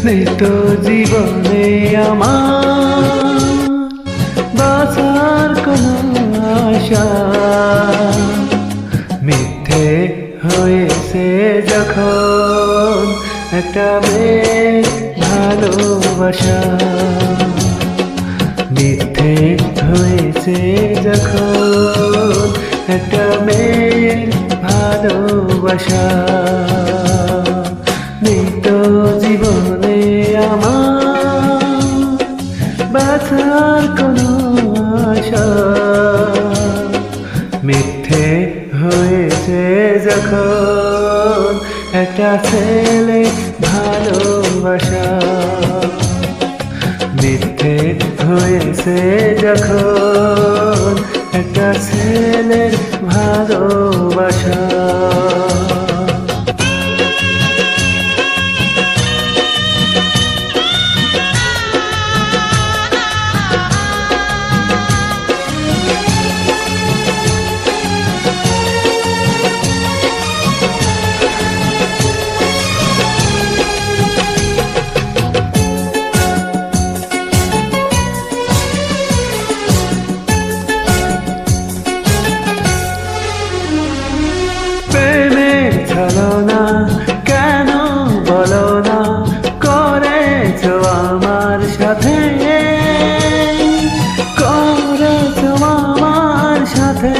নেই তো জীবনে আমার বাঁচার কোনো আশা। মিথ্যে হয়েছে যখন একটা মেয়ের ভালোবাসা। মিথ্যে হয়েছে যখন একটা মেয়ের ভালোবাসা। নেই তো জীবনে আমার বাঁচার কোনো আশা। মিথ্যে হয়েছে যখন একটা ছেলে ভালোবাসা। মিথ্যে হয়েছে যখন একটা ছেলের ভালোবাসা। ছলনা কেন বলো না করেছো আমার সাথে, করেছো আমার সাথে।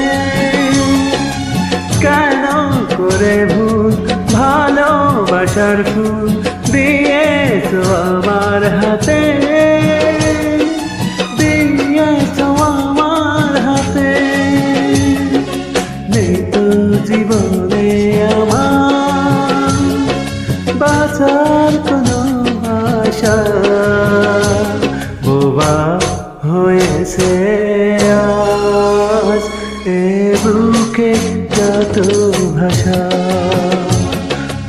কেন করে ভুল ভালোবাসার ফুল দিয়েছো আমার হাতে, দিয়েছো আমার হাতে। নেই তো জীবনে আমার বাঁচার কোনো আশা। বোবা হয়েছে আজ এ বুকে যত ভাষা।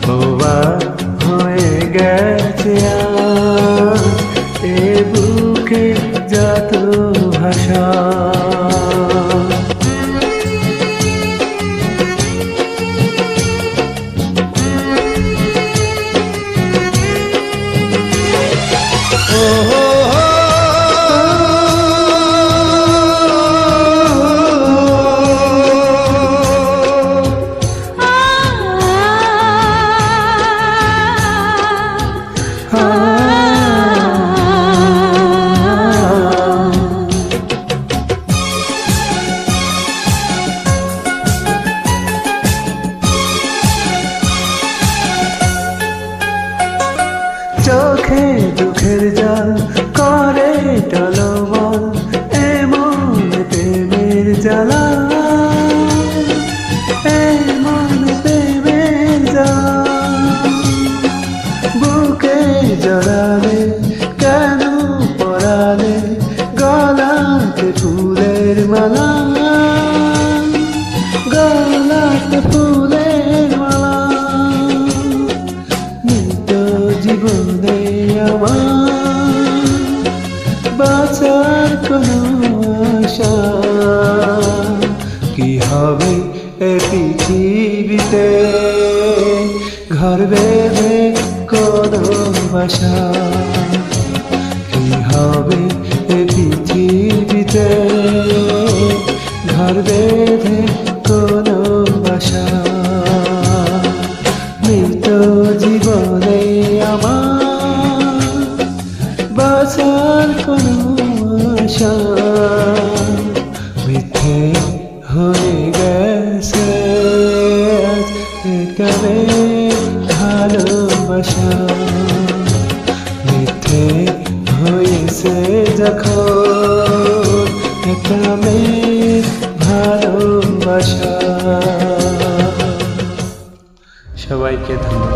বোবা হয়ে গেছে আজ এ বুকে যত ভাষা। চোখে দুঃখের জল করে টলমল এমন প্রেমের জ্বালা, এমন প্রেমের জ্বালা। বুকে জড়ালে কেন পরালে গলাতে ফুলের মালা, গলাতে ফুলের মালা। জীবনে আমার বাঁচার কোনো আশা। কি হবে এ পৃথিবীতে ঘর বেঁধে কোনো বাসা। কি হবে এ পৃথিবীতে ঘর বেঁধে কোনো বাসা। মৃত জীবনে আমার বাঁচার কোনো আশা। মিথ্যে হয়ে গেছে আজ এখানে ভালোবাসা। মিথ্যে হয়েছে যখন এখানে ভালোবাসা। সবাইকে ধন্যবাদ।